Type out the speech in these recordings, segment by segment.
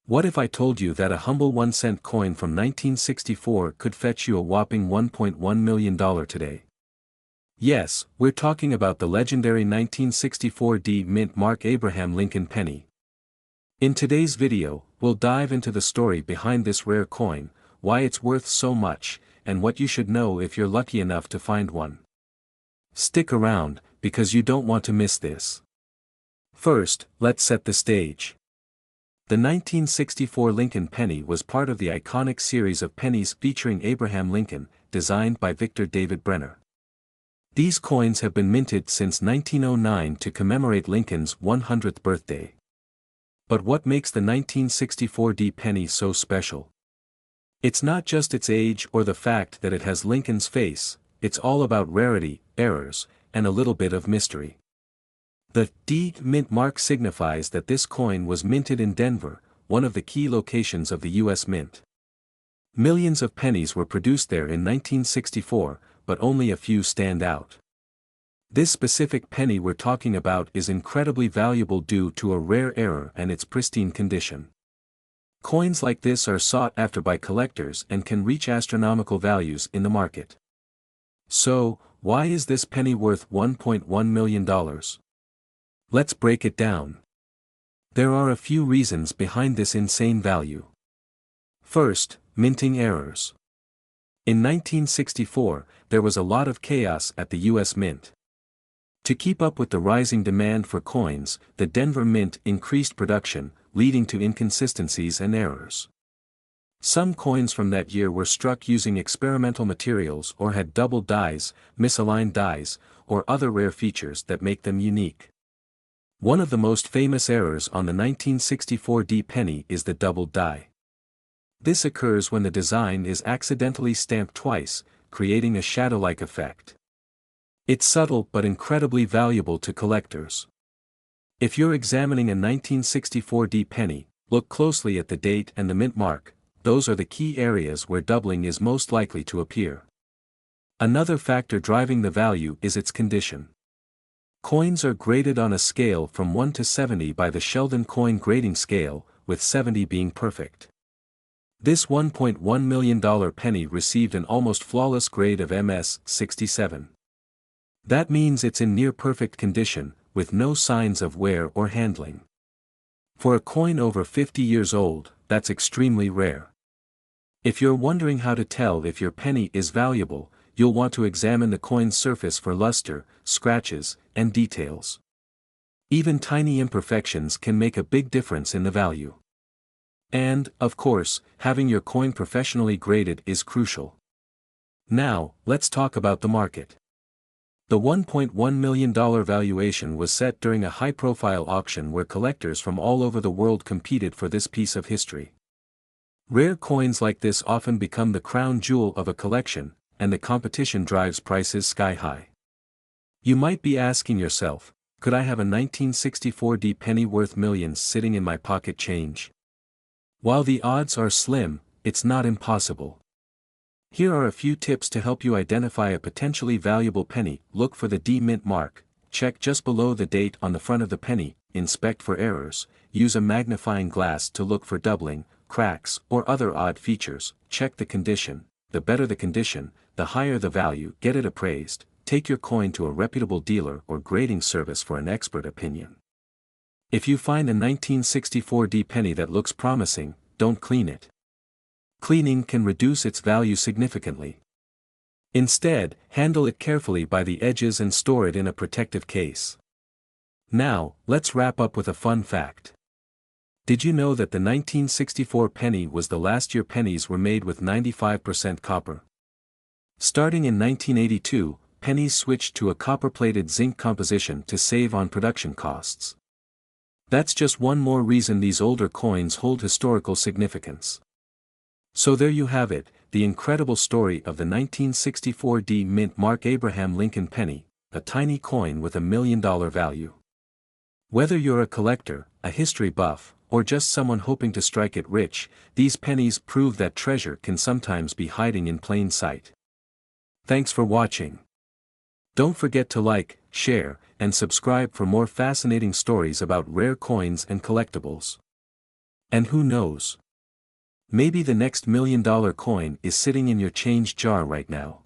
What if I told you that a humble 1-cent coin from 1964 could fetch you a whopping $1.1 million today? Yes, we're talking about the legendary 1964 D Mint Mark Abraham Lincoln penny. In today's video, we'll dive into the story behind this rare coin, why it's worth so much, and what you should know if you're lucky enough to find one. Stick around, because you don't want to miss this. First, let's set the stage. The 1964 Lincoln penny was part of the iconic series of pennies featuring Abraham Lincoln, designed by Victor David Brenner. These coins have been minted since 1909 to commemorate Lincoln's 100th birthday. But what makes the 1964 D penny so special? It's not just its age or the fact that it has Lincoln's face, it's all about rarity, errors, and a little bit of mystery. The D Mint mark signifies that this coin was minted in Denver, one of the key locations of the U.S. Mint. Millions of pennies were produced there in 1964, but only a few stand out. This specific penny we're talking about is incredibly valuable due to a rare error and its pristine condition. Coins like this are sought after by collectors and can reach astronomical values in the market. So, why is this penny worth $1.1 million? Let's break it down. There are a few reasons behind this insane value. First, minting errors. In 1964, there was a lot of chaos at the U.S. Mint. To keep up with the rising demand for coins, the Denver Mint increased production, leading to inconsistencies and errors. Some coins from that year were struck using experimental materials or had double dies, misaligned dies, or other rare features that make them unique. One of the most famous errors on the 1964 D penny is the double die. This occurs when the design is accidentally stamped twice, creating a shadow-like effect. It's subtle but incredibly valuable to collectors. If you're examining a 1964 D penny, look closely at the date and the mint mark, those are the key areas where doubling is most likely to appear. Another factor driving the value is its condition. Coins are graded on a scale from 1 to 70 by the Sheldon Coin Grading Scale, with 70 being perfect. This $1.1 million penny received an almost flawless grade of MS 67. That means it's in near-perfect condition, with no signs of wear or handling. For a coin over 50 years old, that's extremely rare. If you're wondering how to tell if your penny is valuable, you'll want to examine the coin's surface for luster, scratches, and details. Even tiny imperfections can make a big difference in the value. And, of course, having your coin professionally graded is crucial. Now, let's talk about the market. The $1.1 million valuation was set during a high-profile auction where collectors from all over the world competed for this piece of history. Rare coins like this often become the crown jewel of a collection, and the competition drives prices sky high. You might be asking yourself, could I have a 1964 D penny worth millions sitting in my pocket change? While the odds are slim, it's not impossible. Here are a few tips to help you identify a potentially valuable penny. Look for the D Mint mark, check just below the date on the front of the penny, inspect for errors, use a magnifying glass to look for doubling, cracks, or other odd features, check the condition. The better the condition, the higher the value. Get it appraised. Take your coin to a reputable dealer or grading service for an expert opinion. If you find a 1964 D penny that looks promising, don't clean it. Cleaning can reduce its value significantly. Instead, handle it carefully by the edges and store it in a protective case. Now, let's wrap up with a fun fact. Did you know that the 1964 penny was the last year pennies were made with 95% copper? Starting in 1982, pennies switched to a copper-plated zinc composition to save on production costs. That's just one more reason these older coins hold historical significance. So there you have it, the incredible story of the 1964 D Mint Mark Abraham Lincoln penny, a tiny coin with $1 million value. Whether you're a collector, a history buff, or just someone hoping to strike it rich, these pennies prove that treasure can sometimes be hiding in plain sight. Thanks for watching. Don't forget to like, share, and subscribe for more fascinating stories about rare coins and collectibles. And who knows? Maybe the next $1 million coin is sitting in your change jar right now.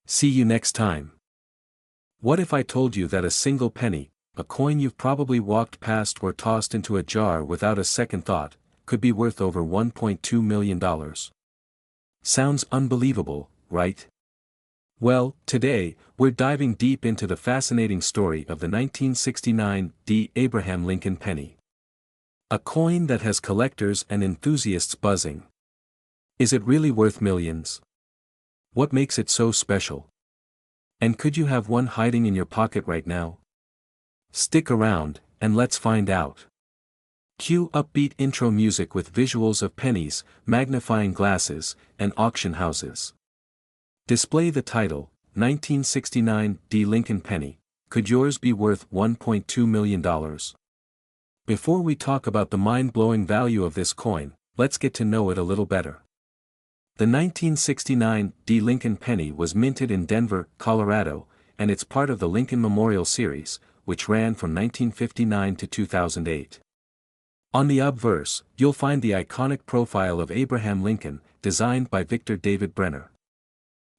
See you next time. What if I told you that a single penny, a coin you've probably walked past or tossed into a jar without a second thought, could be worth over $1.2 million? Sounds unbelievable, right? Well, today, we're diving deep into the fascinating story of the 1969 Abraham Lincoln penny. A coin that has collectors and enthusiasts buzzing. Is it really worth millions? What makes it so special? And could you have one hiding in your pocket right now? Stick around, and let's find out. Cue upbeat intro music with visuals of pennies, magnifying glasses, and auction houses. Display the title, 1969 Lincoln penny. Could yours be worth $1.2 million? Before we talk about the mind-blowing value of this coin, let's get to know it a little better. The 1969 Lincoln penny was minted in Denver, Colorado, and it's part of the Lincoln Memorial Series, which ran from 1959 to 2008. On the obverse, you'll find the iconic profile of Abraham Lincoln, designed by Victor David Brenner.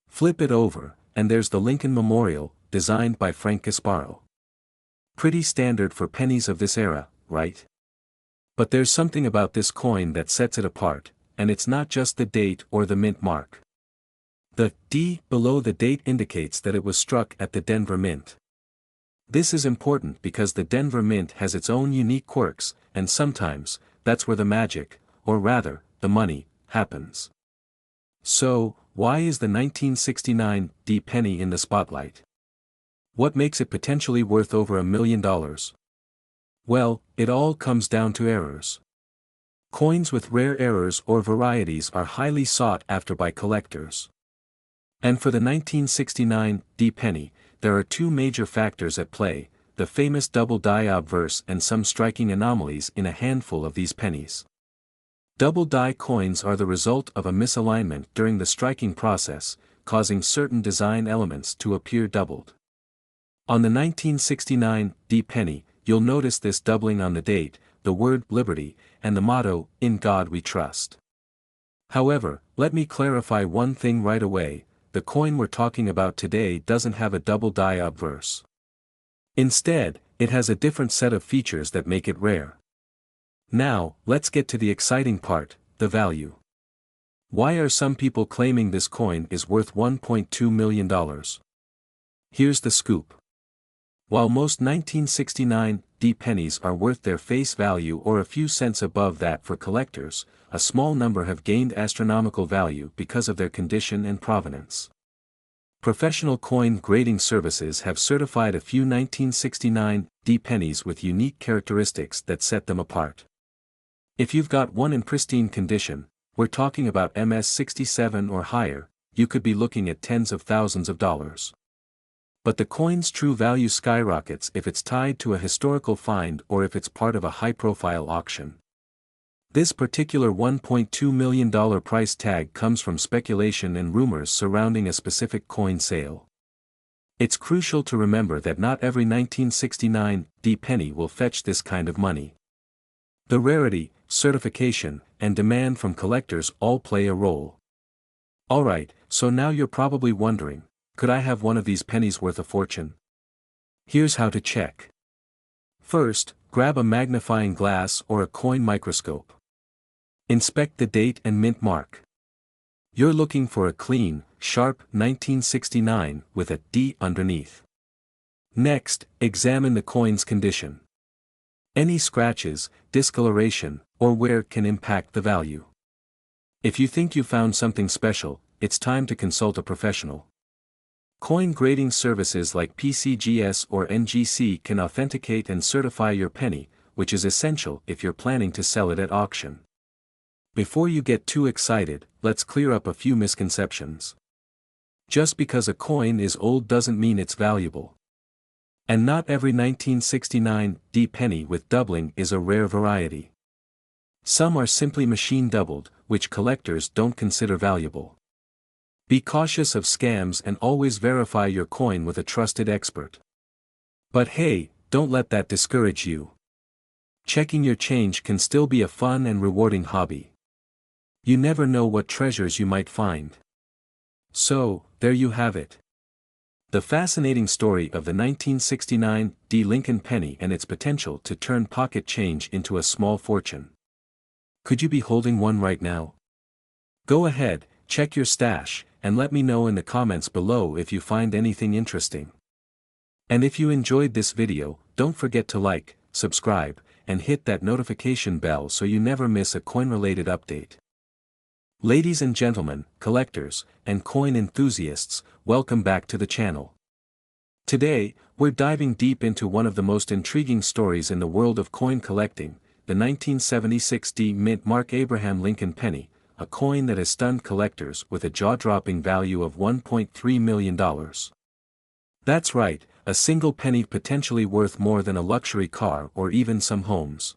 Flip it over, and there's the Lincoln Memorial, designed by Frank Gasparo. Pretty standard for pennies of this era, right? But there's something about this coin that sets it apart, and it's not just the date or the mint mark. The D below the date indicates that it was struck at the Denver Mint. This is important because the Denver Mint has its own unique quirks, and sometimes, that's where the magic, or rather, the money, happens. So, why is the 1969 penny in the spotlight? What makes it potentially worth over $1 million? Well, it all comes down to errors. Coins with rare errors or varieties are highly sought after by collectors. And for the 1969 penny, there are two major factors at play: the famous double die obverse and some striking anomalies in a handful of these pennies. Double die coins are the result of a misalignment during the striking process, causing certain design elements to appear doubled. On the 1969 penny, you'll notice this doubling on the date, the word liberty, and the motto, "In God We Trust." However, let me clarify one thing right away: the coin we're talking about today doesn't have a double die obverse. Instead, it has a different set of features that make it rare. Now, let's get to the exciting part, the value. Why are some people claiming this coin is worth $1.2 million? Here's the scoop. While most 1969 pennies are worth their face value or a few cents above that for collectors, a small number have gained astronomical value because of their condition and provenance. Professional coin grading services have certified a few 1969 pennies with unique characteristics that set them apart. If you've got one in pristine condition, we're talking about MS67 or higher, you could be looking at tens of thousands of dollars. But the coin's true value skyrockets if it's tied to a historical find or if it's part of a high-profile auction. This particular $1.2 million price tag comes from speculation and rumors surrounding a specific coin sale. It's crucial to remember that not every 1969 penny will fetch this kind of money. The rarity, certification, and demand from collectors all play a role. Alright, so now you're probably wondering, could I have one of these pennies worth a fortune? Here's how to check. First, grab a magnifying glass or a coin microscope. Inspect the date and mint mark. You're looking for a clean, sharp 1969 with a D underneath. Next, examine the coin's condition. Any scratches, discoloration, or wear can impact the value. If you think you found something special, it's time to consult a professional. Coin grading services like PCGS or NGC can authenticate and certify your penny, which is essential if you're planning to sell it at auction. Before you get too excited, let's clear up a few misconceptions. Just because a coin is old doesn't mean it's valuable. And not every 1969 penny with doubling is a rare variety. Some are simply machine doubled, which collectors don't consider valuable. Be cautious of scams and always verify your coin with a trusted expert. But hey, don't let that discourage you. Checking your change can still be a fun and rewarding hobby. You never know what treasures you might find. So, there you have it. The fascinating story of the 1969 Lincoln penny and its potential to turn pocket change into a small fortune. Could you be holding one right now? Go ahead, check your stash, and let me know in the comments below if you find anything interesting. And if you enjoyed this video, don't forget to like, subscribe, and hit that notification bell so you never miss a coin-related update. Ladies and gentlemen, collectors, and coin enthusiasts, welcome back to the channel. Today, we're diving deep into one of the most intriguing stories in the world of coin collecting, the 1976 mint Mark Abraham Lincoln penny, a coin that has stunned collectors with a jaw-dropping value of $1.3 million. That's right, a single penny potentially worth more than a luxury car or even some homes.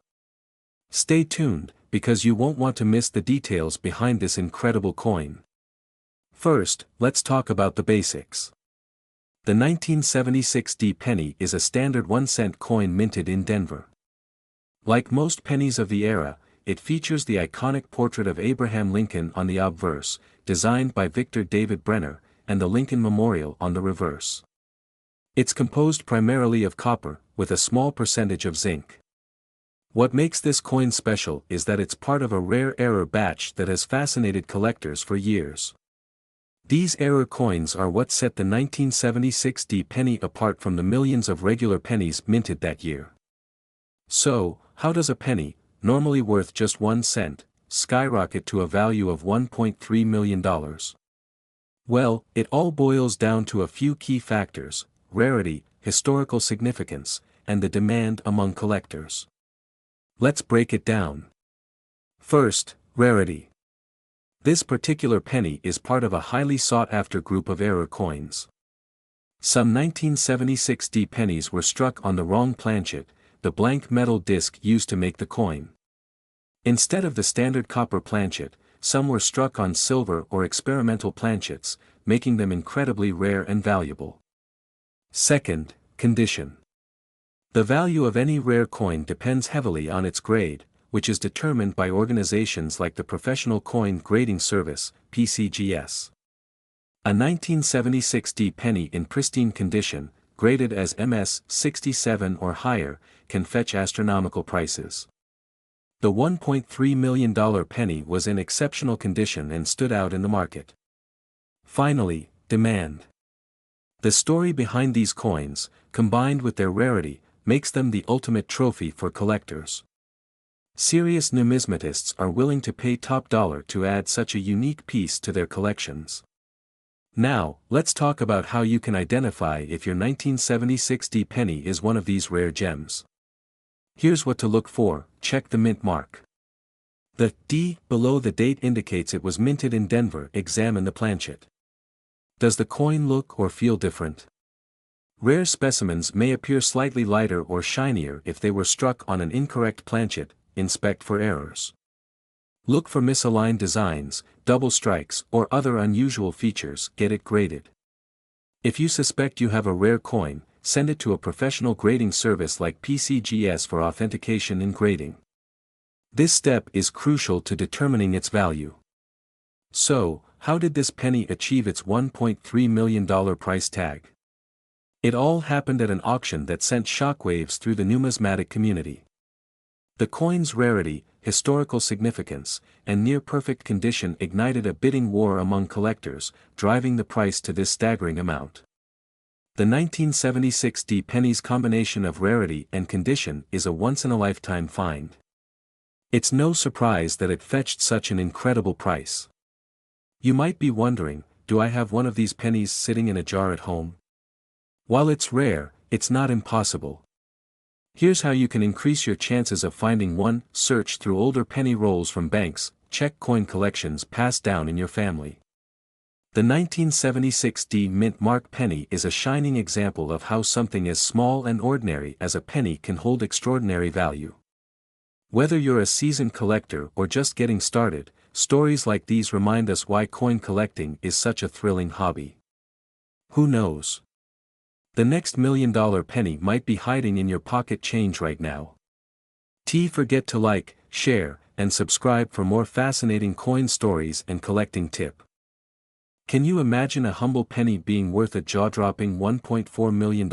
Stay tuned, because you won't want to miss the details behind this incredible coin. First, let's talk about the basics. The 1976 penny is a standard 1-cent coin minted in Denver. Like most pennies of the era, it features the iconic portrait of Abraham Lincoln on the obverse, designed by Victor David Brenner, and the Lincoln Memorial on the reverse. It's composed primarily of copper, with a small percentage of zinc. What makes this coin special is that it's part of a rare error batch that has fascinated collectors for years. These error coins are what set the 1976 penny apart from the millions of regular pennies minted that year. So, how does a penny, normally worth just 1 cent, skyrocket to a value of $1.3 million? Well, it all boils down to a few key factors: rarity, historical significance, and the demand among collectors. Let's break it down. First, rarity. This particular penny is part of a highly sought-after group of error coins. Some 1976 pennies were struck on the wrong planchet, the blank metal disc used to make the coin. Instead of the standard copper planchet, some were struck on silver or experimental planchets, making them incredibly rare and valuable. Second, condition. The value of any rare coin depends heavily on its grade, which is determined by organizations like the Professional Coin Grading Service, PCGS. A 1976 penny in pristine condition, graded as MS 67 or higher, can fetch astronomical prices. The $1.3 million penny was in exceptional condition and stood out in the market. Finally, demand. The story behind these coins, combined with their rarity, makes them the ultimate trophy for collectors. Serious numismatists are willing to pay top dollar to add such a unique piece to their collections. Now, let's talk about how you can identify if your 1976 penny is one of these rare gems. Here's what to look for: check the mint mark. The D below the date indicates it was minted in Denver. Examine the planchet. Does the coin look or feel different? Rare specimens may appear slightly lighter or shinier if they were struck on an incorrect planchet. Inspect for errors. Look for misaligned designs, double strikes, or other unusual features. Get it graded. If you suspect you have a rare coin, send it to a professional grading service like PCGS for authentication and grading. This step is crucial to determining its value. So, how did this penny achieve its $1.3 million price tag? It all happened at an auction that sent shockwaves through the numismatic community. The coin's rarity, historical significance, and near-perfect condition ignited a bidding war among collectors, driving the price to this staggering amount. The 1976 penny's combination of rarity and condition is a once-in-a-lifetime find. It's no surprise that it fetched such an incredible price. You might be wondering, do I have one of these pennies sitting in a jar at home? While it's rare, it's not impossible. Here's how you can increase your chances of finding one: search through older penny rolls from banks, check coin collections passed down in your family. The 1976 mint Mark penny is a shining example of how something as small and ordinary as a penny can hold extraordinary value. Whether you're a seasoned collector or just getting started, stories like these remind us why coin collecting is such a thrilling hobby. Who knows? The next $1 million penny might be hiding in your pocket change right now. Forget to like, share, and subscribe for more fascinating coin stories and collecting tip. Can you imagine a humble penny being worth a jaw-dropping $1.4 million?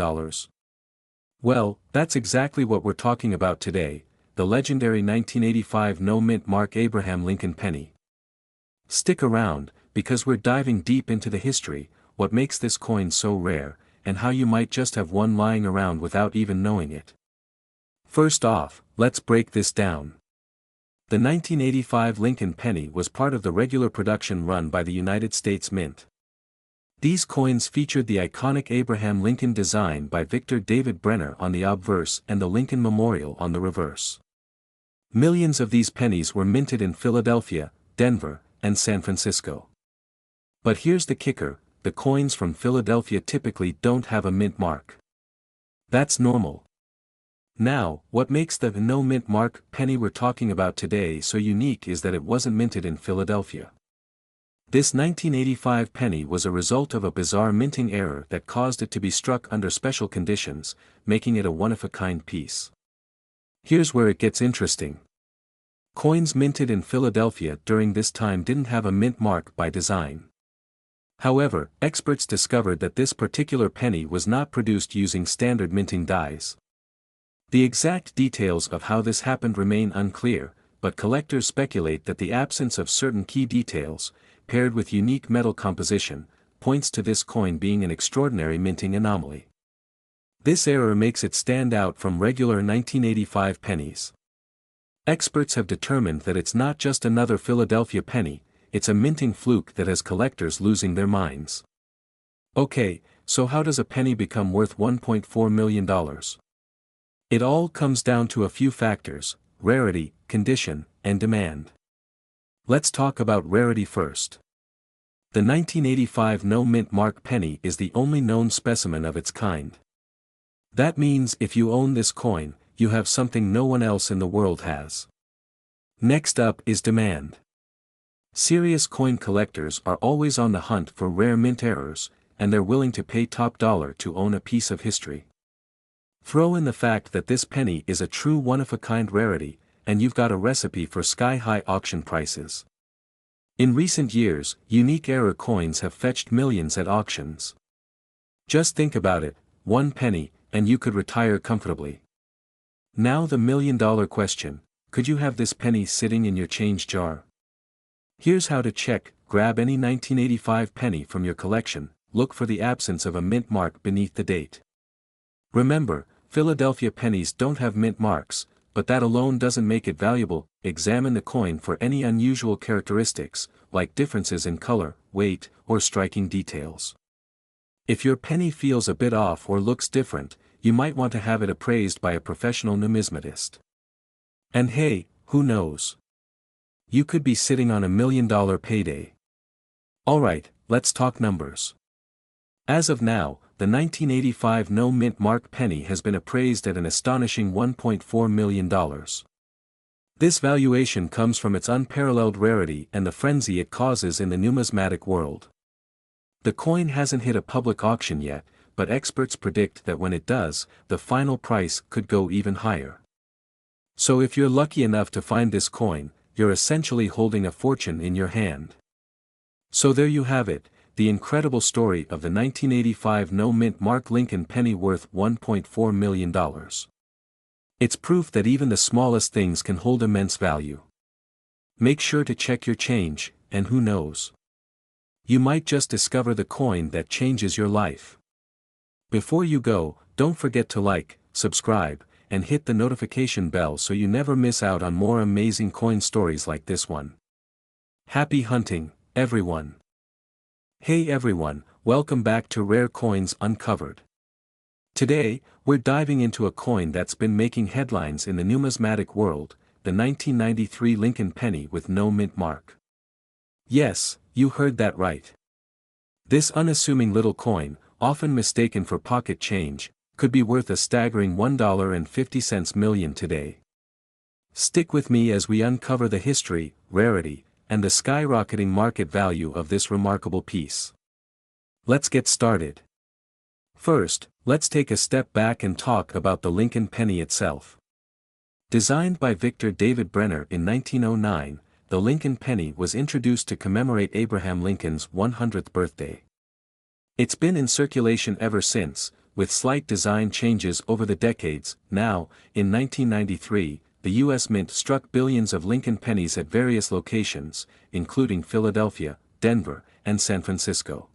Well, that's exactly what we're talking about today, the legendary 1985 no-mint Mark Abraham Lincoln penny. Stick around, because we're diving deep into the history, what makes this coin so rare, and how you might just have one lying around without even knowing it. First off, let's break this down. The 1985 Lincoln penny was part of the regular production run by the United States Mint. These coins featured the iconic Abraham Lincoln design by Victor David Brenner on the obverse and the Lincoln Memorial on the reverse. Millions of these pennies were minted in Philadelphia, Denver, and San Francisco. But here's the kicker, the coins from Philadelphia typically don't have a mint mark. That's normal. Now, what makes the no mint mark penny we're talking about today so unique is that it wasn't minted in Philadelphia. This 1985 penny was a result of a bizarre minting error that caused it to be struck under special conditions, making it a one-of-a-kind piece. Here's where it gets interesting. Coins minted in Philadelphia during this time didn't have a mint mark by design. However, experts discovered that this particular penny was not produced using standard minting dies. The exact details of how this happened remain unclear, but collectors speculate that the absence of certain key details, paired with unique metal composition, points to this coin being an extraordinary minting anomaly. This error makes it stand out from regular 1985 pennies. Experts have determined that it's not just another Philadelphia penny, it's a minting fluke that has collectors losing their minds. Okay, so how does a penny become worth $1.4 million? It all comes down to a few factors: rarity, condition, and demand. Let's talk about rarity first. The 1985 no-mint mark penny is the only known specimen of its kind. That means if you own this coin, you have something no one else in the world has. Next up is demand. Serious coin collectors are always on the hunt for rare mint errors, and they're willing to pay top dollar to own a piece of history. Throw in the fact that this penny is a true one-of-a-kind rarity, and you've got a recipe for sky-high auction prices. In recent years, unique error coins have fetched millions at auctions. Just think about it, one penny, and you could retire comfortably. Now the million-dollar question: could you have this penny sitting in your change jar? Here's how to check: grab any 1985 penny from your collection, look for the absence of a mint mark beneath the date. Remember, Philadelphia pennies don't have mint marks, but that alone doesn't make it valuable. Examine the coin for any unusual characteristics, like differences in color, weight, or striking details. If your penny feels a bit off or looks different, you might want to have it appraised by a professional numismatist. And hey, who knows? You could be sitting on $1 million payday. Alright, let's talk numbers. As of now, the 1985 no-mint mark penny has been appraised at an astonishing $1.4 million. This valuation comes from its unparalleled rarity and the frenzy it causes in the numismatic world. The coin hasn't hit a public auction yet, but experts predict that when it does, the final price could go even higher. So if you're lucky enough to find this coin, you're essentially holding a fortune in your hand. So there you have it, the incredible story of the 1985 no-mint mark Lincoln penny worth $1.4 million. It's proof that even the smallest things can hold immense value. Make sure to check your change, and who knows? You might just discover the coin that changes your life. Before you go, don't forget to like, subscribe, and hit the notification bell so you never miss out on more amazing coin stories like this one. Happy hunting, everyone! Hey everyone, welcome back to Rare Coins Uncovered. Today, we're diving into a coin that's been making headlines in the numismatic world, the 1993 Lincoln penny with no mint mark. Yes, you heard that right. This unassuming little coin, often mistaken for pocket change, could be worth a staggering $1.50 million today. Stick with me as we uncover the history, rarity, and the skyrocketing market value of this remarkable piece. Let's get started. First, let's take a step back and talk about the Lincoln penny itself. Designed by Victor David Brenner in 1909, the Lincoln penny was introduced to commemorate Abraham Lincoln's 100th birthday. It's been in circulation ever since, with slight design changes over the decades. Now, in 1993, the U.S. Mint struck billions of Lincoln pennies at various locations, including Philadelphia, Denver, and San Francisco.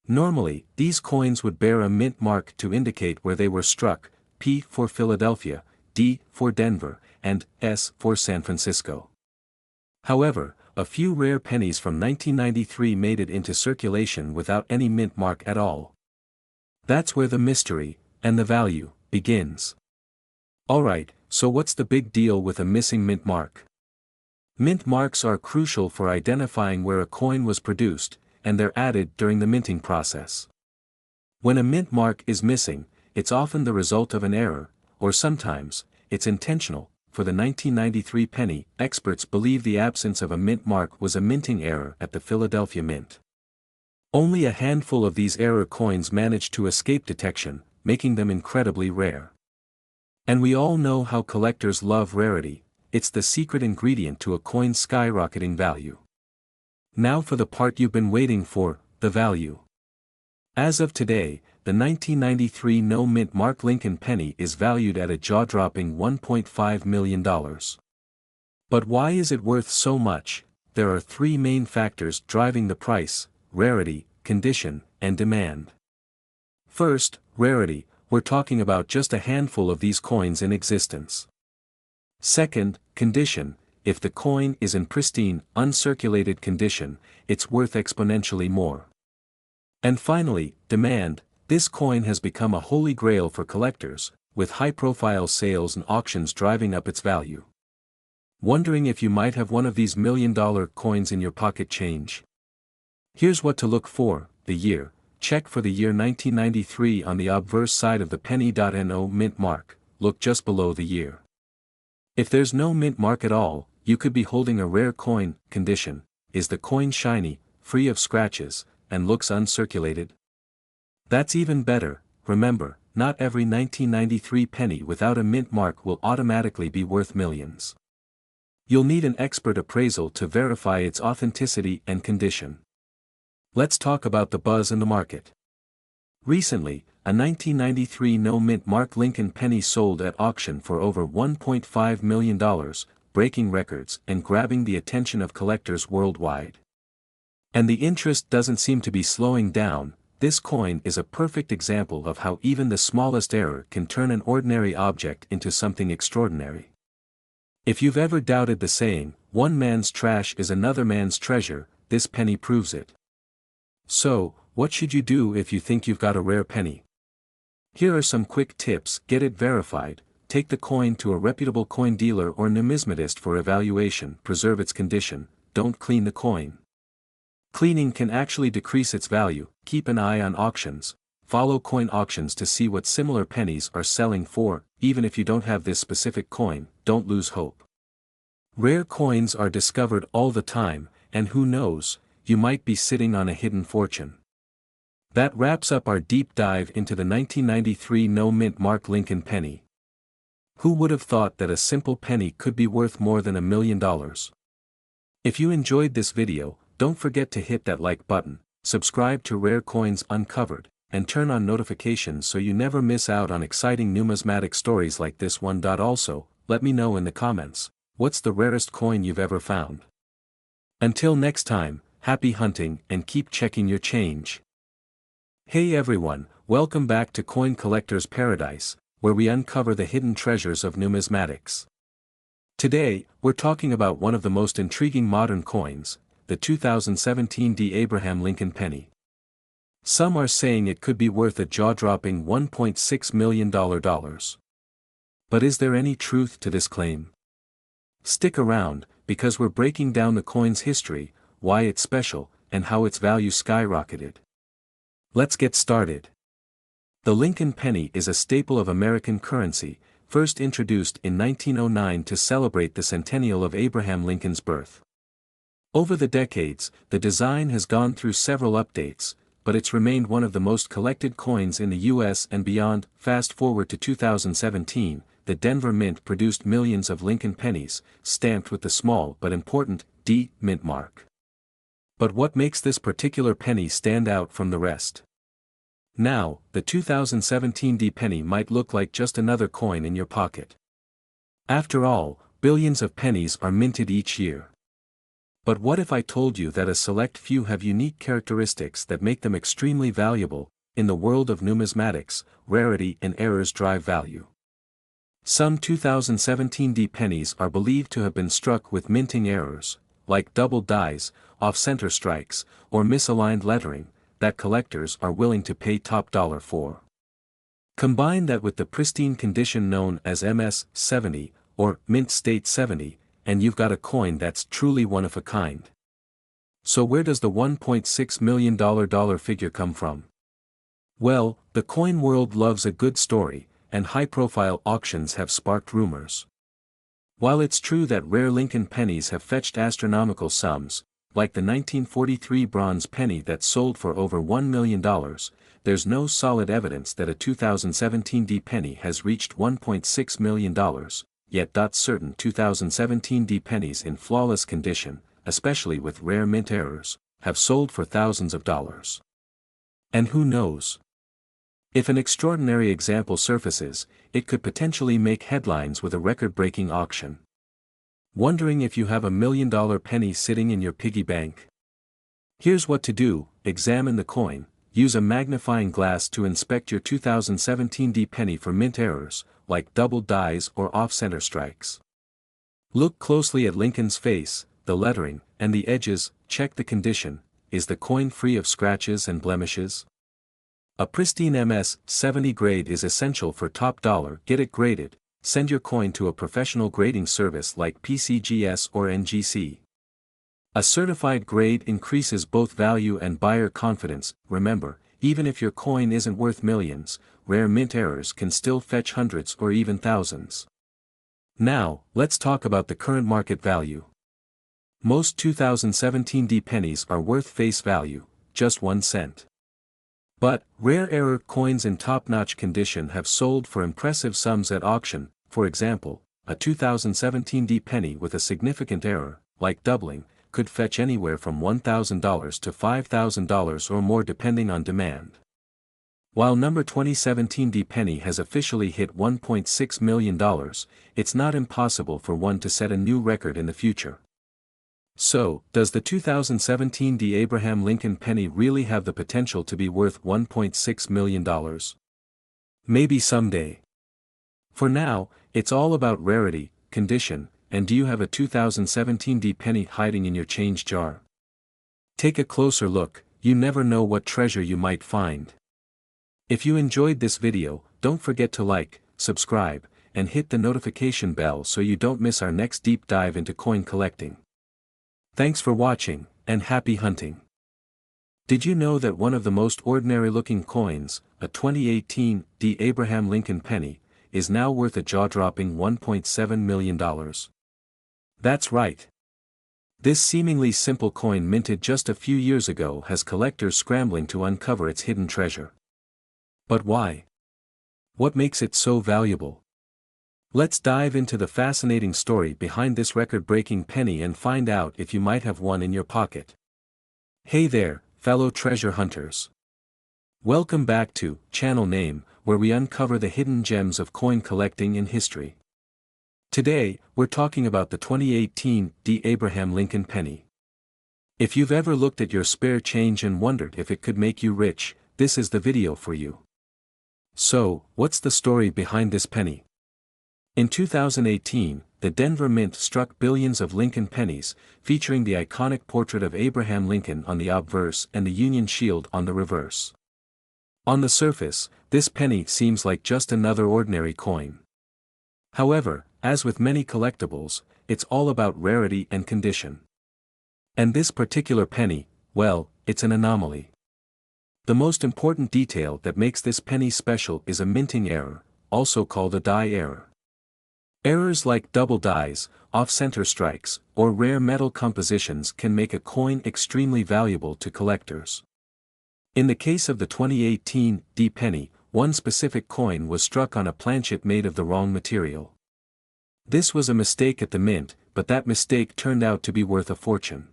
Normally, these coins would bear a mint mark to indicate where they were struck, P for Philadelphia, D for Denver, and S for San Francisco. However, a few rare pennies from 1993 made it into circulation without any mint mark at all. That's where the mystery, and the value, begins. Alright, so what's the big deal with a missing mint mark? Mint marks are crucial for identifying where a coin was produced, and they're added during the minting process. When a mint mark is missing, it's often the result of an error, or sometimes, it's intentional. For the 1993 penny, experts believe the absence of a mint mark was a minting error at the Philadelphia Mint. Only a handful of these error coins managed to escape detection, making them incredibly rare. And we all know how collectors love rarity. It's the secret ingredient to a coin's skyrocketing value. Now for the part you've been waiting for, the value. As of today, the 1993 no-mint mark Lincoln penny is valued at a jaw-dropping $1.5 million. But why is it worth so much? There are three main factors driving the price: rarity, condition, and demand. First, rarity. We're talking about just a handful of these coins in existence. Second, condition. If the coin is in pristine, uncirculated condition, it's worth exponentially more. And finally, demand. This coin has become a holy grail for collectors, with high-profile sales and auctions driving up its value. Wondering if you might have one of these million-dollar coins in your pocket change? Here's what to look for: the year. Check for the year 1993 on the obverse side of the penny.no mint mark. Look just below the year. If there's no mint mark at all, you could be holding a rare coin. Condition. Is the coin shiny, free of scratches, and looks uncirculated? That's even better. Remember, not every 1993 penny without a mint mark will automatically be worth millions. You'll need an expert appraisal to verify its authenticity and condition. Let's talk about the buzz in the market. Recently, a 1993 no-mint mark Lincoln penny sold at auction for over $1.5 million, breaking records and grabbing the attention of collectors worldwide. And the interest doesn't seem to be slowing down. This coin is a perfect example of how even the smallest error can turn an ordinary object into something extraordinary. If you've ever doubted the saying, "One man's trash is another man's treasure," this penny proves it. So, what should you do if you think you've got a rare penny? Here are some quick tips. Get it verified. Take the coin to a reputable coin dealer or numismatist for evaluation. Preserve its condition. Don't clean the coin. Cleaning can actually decrease its value. Keep an eye on auctions. Follow coin auctions to see what similar pennies are selling for. Even if you don't have this specific coin, don't lose hope. Rare coins are discovered all the time, and who knows, you might be sitting on a hidden fortune. That wraps up our deep dive into the 1993 no-mint mark Lincoln penny. Who would have thought that a simple penny could be worth more than $1 million? If you enjoyed this video, don't forget to hit that like button, subscribe to Rare Coins Uncovered, and turn on notifications so you never miss out on exciting numismatic stories like this one. Also, let me know in the comments, what's the rarest coin you've ever found? Until next time, happy hunting and keep checking your change. Hey everyone, welcome back to Coin Collector's Paradise, where we uncover the hidden treasures of numismatics. Today, we're talking about one of the most intriguing modern coins, the 2017 Abraham Lincoln penny. Some are saying it could be worth a jaw-dropping $1.6 million. But is there any truth to this claim? Stick around, because we're breaking down the coin's history, why it's special, and how its value skyrocketed. Let's get started. The Lincoln penny is a staple of American currency, first introduced in 1909 to celebrate the centennial of Abraham Lincoln's birth. Over the decades, the design has gone through several updates, but it's remained one of the most collected coins in the US and beyond. Fast forward to 2017, the Denver Mint produced millions of Lincoln pennies, stamped with the small but important D mint mark. But what makes this particular penny stand out from the rest? Now, the 2017 D penny might look like just another coin in your pocket. After all, billions of pennies are minted each year. But what if I told you that a select few have unique characteristics that make them extremely valuable? In the world of numismatics, rarity and errors drive value. Some 2017 D pennies are believed to have been struck with minting errors, like double dies, off-center strikes, or misaligned lettering, that collectors are willing to pay top dollar for. Combine that with the pristine condition known as MS-70, or Mint State 70, and you've got a coin that's truly one of a kind. So where does the $1.6 million figure come from? Well, the coin world loves a good story, and high-profile auctions have sparked rumors. While it's true that rare Lincoln pennies have fetched astronomical sums, like the 1943 bronze penny that sold for over $1 million, there's no solid evidence that a 2017 D penny has reached $1.6 million, yet certain 2017 D pennies in flawless condition, especially with rare mint errors, have sold for thousands of dollars. And who knows? If an extraordinary example surfaces, it could potentially make headlines with a record-breaking auction. Wondering if you have $1 million penny sitting in your piggy bank? Here's what to do: examine the coin, use a magnifying glass to inspect your 2017 D penny for mint errors, like double dies or off-center strikes. Look closely at Lincoln's face, the lettering, and the edges. Check the condition. Is the coin free of scratches and blemishes? A pristine MS-70 grade is essential for top dollar. Get it graded. Send your coin to a professional grading service like PCGS or NGC. A certified grade increases both value and buyer confidence. Remember, even if your coin isn't worth millions, rare mint errors can still fetch hundreds or even thousands. Now, let's talk about the current market value. Most 2017 D pennies are worth face value, just 1 cent. But, rare error coins in top-notch condition have sold for impressive sums at auction. For example, a 2017 D penny with a significant error, like doubling, could fetch anywhere from $1,000 to $5,000 or more depending on demand. While number 2017 D penny has officially hit $1.6 million, it's not impossible for one to set a new record in the future. So, does the 2017 D Abraham Lincoln penny really have the potential to be worth $1.6 million? Maybe someday. For now, it's all about rarity, condition, and do you have a 2017 D penny hiding in your change jar? Take a closer look. You never know what treasure you might find. If you enjoyed this video, don't forget to like, subscribe, and hit the notification bell so you don't miss our next deep dive into coin collecting. Thanks for watching, and happy hunting. Did you know that one of the most ordinary-looking coins, a 2018 D Abraham Lincoln penny, is now worth a jaw-dropping $1.7 million? That's right. This seemingly simple coin minted just a few years ago has collectors scrambling to uncover its hidden treasure. But why? What makes it so valuable? Let's dive into the fascinating story behind this record-breaking penny and find out if you might have one in your pocket. Hey there, fellow treasure hunters. Welcome back to Channel Name, where we uncover the hidden gems of coin collecting in history. Today, we're talking about the 2018 D Abraham Lincoln penny. If you've ever looked at your spare change and wondered if it could make you rich, this is the video for you. So, what's the story behind this penny? In 2018, the Denver Mint struck billions of Lincoln pennies, featuring the iconic portrait of Abraham Lincoln on the obverse and the Union Shield on the reverse. On the surface, this penny seems like just another ordinary coin. However, as with many collectibles, it's all about rarity and condition. And this particular penny, well, it's an anomaly. The most important detail that makes this penny special is a minting error, also called a die error. Errors like double dies, off-center strikes, or rare metal compositions can make a coin extremely valuable to collectors. In the case of the 2018 D penny, one specific coin was struck on a planchet made of the wrong material. This was a mistake at the mint, but that mistake turned out to be worth a fortune.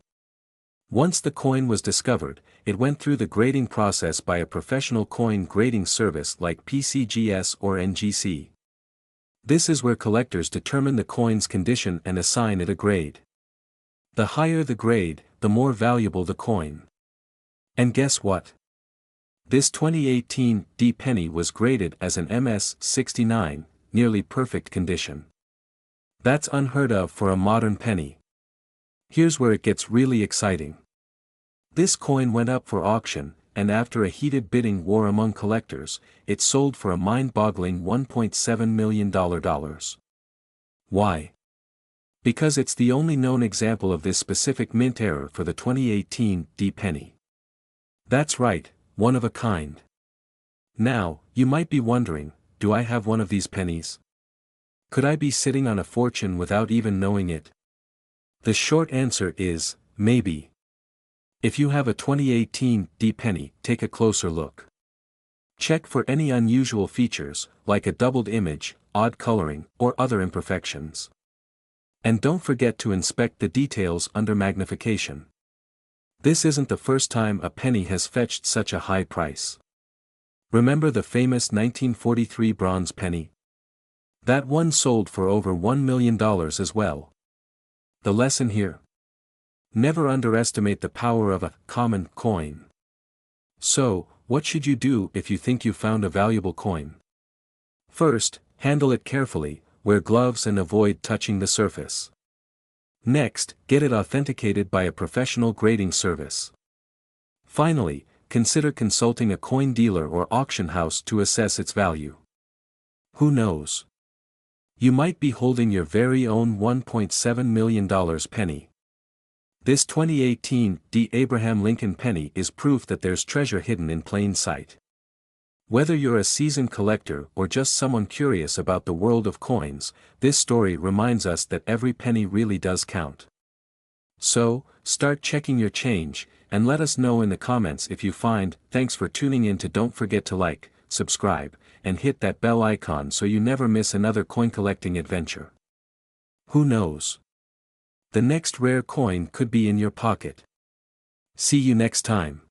Once the coin was discovered, it went through the grading process by a professional coin grading service like PCGS or NGC. This is where collectors determine the coin's condition and assign it a grade. The higher the grade, the more valuable the coin. And guess what? This 2018 D penny was graded as an MS-69, nearly perfect condition. That's unheard of for a modern penny. Here's where it gets really exciting. This coin went up for auction, and after a heated bidding war among collectors, it sold for a mind-boggling $1.7 million. Why? Because it's the only known example of this specific mint error for the 2018 D penny. That's right, one of a kind. Now, you might be wondering, do I have one of these pennies? Could I be sitting on a fortune without even knowing it? The short answer is, maybe. If you have a 2018 D penny, take a closer look. Check for any unusual features, like a doubled image, odd coloring, or other imperfections. And don't forget to inspect the details under magnification. This isn't the first time a penny has fetched such a high price. Remember the famous 1943 bronze penny? That one sold for over $1 million as well. The lesson here? Never underestimate the power of a common coin. So, what should you do if you think you found a valuable coin? First, handle it carefully, wear gloves and avoid touching the surface. Next, get it authenticated by a professional grading service. Finally, consider consulting a coin dealer or auction house to assess its value. Who knows? You might be holding your very own $1.7 million penny. This 2018 D. Abraham Lincoln penny is proof that there's treasure hidden in plain sight. Whether you're a seasoned collector or just someone curious about the world of coins, this story reminds us that every penny really does count. So, start checking your change, and let us know in the comments if you find. Thanks for tuning in. Don't forget to like, subscribe, and hit that bell icon so you never miss another coin collecting adventure. Who knows? The next rare coin could be in your pocket. See you next time.